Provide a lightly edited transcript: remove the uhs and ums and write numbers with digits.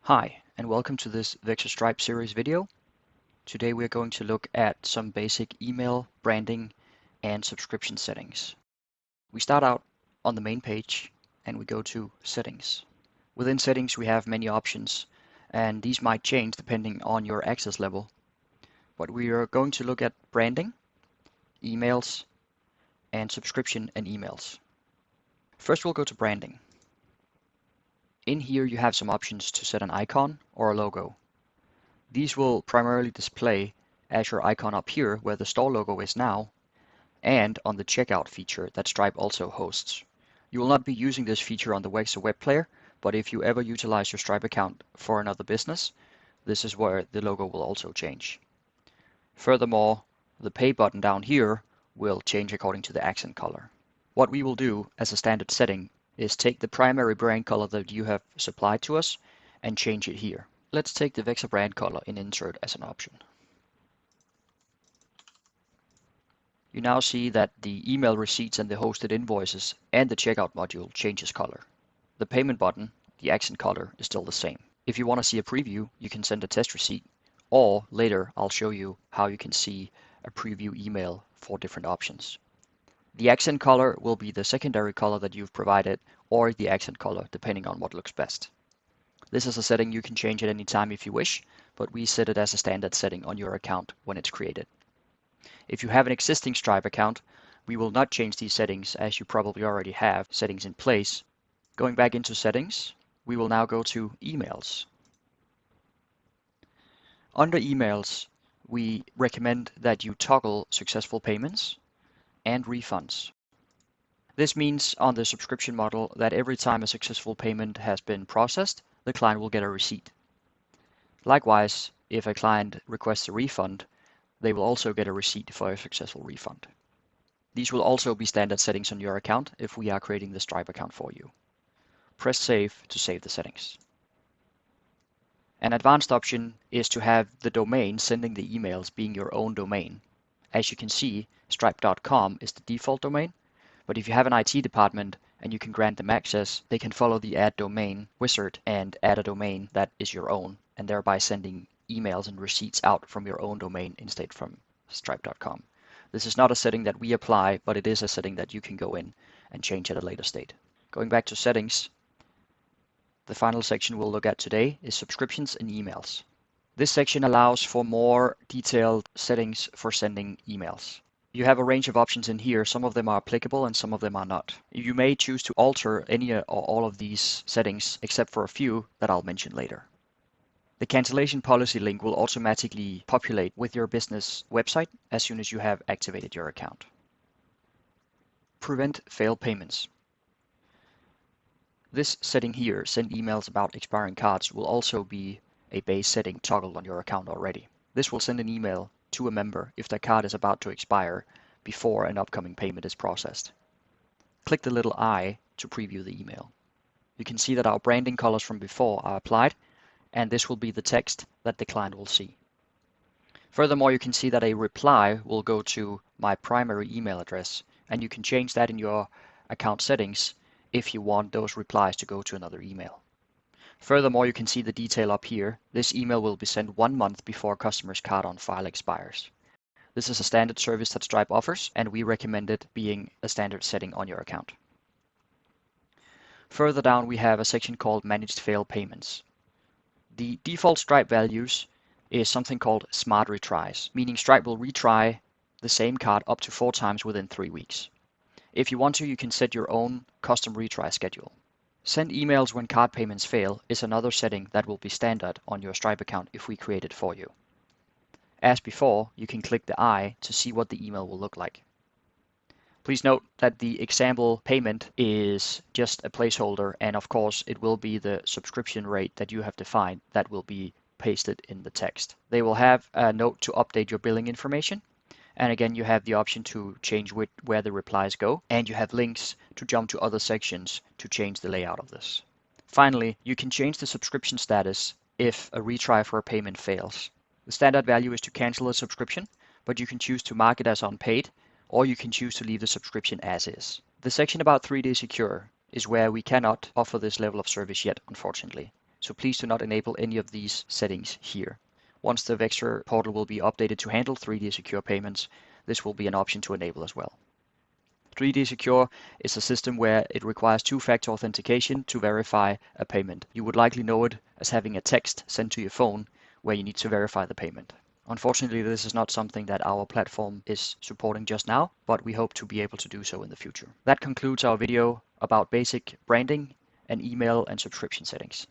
Hi, and welcome to this Vector Stripe series video. Today we're going to look at some basic email, branding, and subscription settings. We start out on the main page and we go to Settings. Within Settings we have many options, and these might change depending on your access level. But we are going to look at branding, emails, and subscription and emails. First we'll go to branding. In here you have some options to set an icon or a logo. These will primarily display as your icon up here where the store logo is now, and on the checkout feature that Stripe also hosts. You will not be using this feature on the Vector web player, but if you ever utilize your Stripe account for another business, this is where the logo will also change. Furthermore, the pay button down here will change according to the accent color. What we will do as a standard setting is take the primary brand color that you have supplied to us and change it here. Let's take the Vector brand color in Insert as an option. You now see that the email receipts and the hosted invoices and the checkout module changes color. The payment button, the accent color, is still the same. If you want to see a preview, you can send a test receipt, or later I'll show you how you can see a preview email for different options. The accent color will be the secondary color that you've provided, or the accent color, depending on what looks best. This is a setting you can change at any time if you wish, but we set it as a standard setting on your account when it's created. If you have an existing Stripe account, we will not change these settings as you probably already have settings in place. Going back into settings, we will now go to emails. Under emails, we recommend that you toggle successful payments and refunds. This means on the subscription model that every time a successful payment has been processed, the client will get a receipt. Likewise, if a client requests a refund, they will also get a receipt for a successful refund. These will also be standard settings on your account if we are creating the Stripe account for you. Press Save to save the settings. An advanced option is to have the domain sending the emails being your own domain. As you can see, stripe.com is the default domain, but if you have an IT department and you can grant them access, they can follow the Add Domain wizard and add a domain that is your own, and thereby sending emails and receipts out from your own domain instead from stripe.com. This is not a setting that we apply, but it is a setting that you can go in and change at a later state. Going back to settings, the final section we'll look at today is subscriptions and emails. This section allows for more detailed settings for sending emails. You have a range of options in here. Some of them are applicable and some of them are not. You may choose to alter any or all of these settings except for a few that I'll mention later. The cancellation policy link will automatically populate with your business website as soon as you have activated your account. Prevent failed payments. This setting here, send emails about expiring cards, will also be a base setting toggled on your account already. This will send an email to a member if their card is about to expire before an upcoming payment is processed. Click the little I to preview the email. You can see that our branding colors from before are applied, and this will be the text that the client will see. Furthermore, you can see that a reply will go to my primary email address, and you can change that in your account settings if you want those replies to go to another email. Furthermore, you can see the detail up here. This email will be sent 1 month before a customer's card on file expires. This is a standard service that Stripe offers, and we recommend it being a standard setting on your account. Further down, we have a section called Managed Failed Payments. The default Stripe values is something called Smart Retries, meaning Stripe will retry the same card up to 4 times within 3 weeks. If you want to, you can set your own custom retry schedule. Send emails when card payments fail is another setting that will be standard on your Stripe account if we create it for you. As before, you can click the I to see what the email will look like. Please note that the example payment is just a placeholder, and of course it will be the subscription rate that you have defined that will be pasted in the text. They will have a note to update your billing information. And again, you have the option to change where the replies go, and you have links to jump to other sections to change the layout of this. Finally, you can change the subscription status if a retry for a payment fails. The standard value is to cancel a subscription, but you can choose to mark it as unpaid, or you can choose to leave the subscription as is. The section about 3-day secure is where we cannot offer this level of service yet, unfortunately. So please do not enable any of these settings here. Once the Vector portal will be updated to handle 3D secure payments, this will be an option to enable as well. 3D Secure is a system where it requires two-factor authentication to verify a payment. You would likely know it as having a text sent to your phone where you need to verify the payment. Unfortunately, this is not something that our platform is supporting just now, but we hope to be able to do so in the future. That concludes our video about basic branding and email and subscription settings.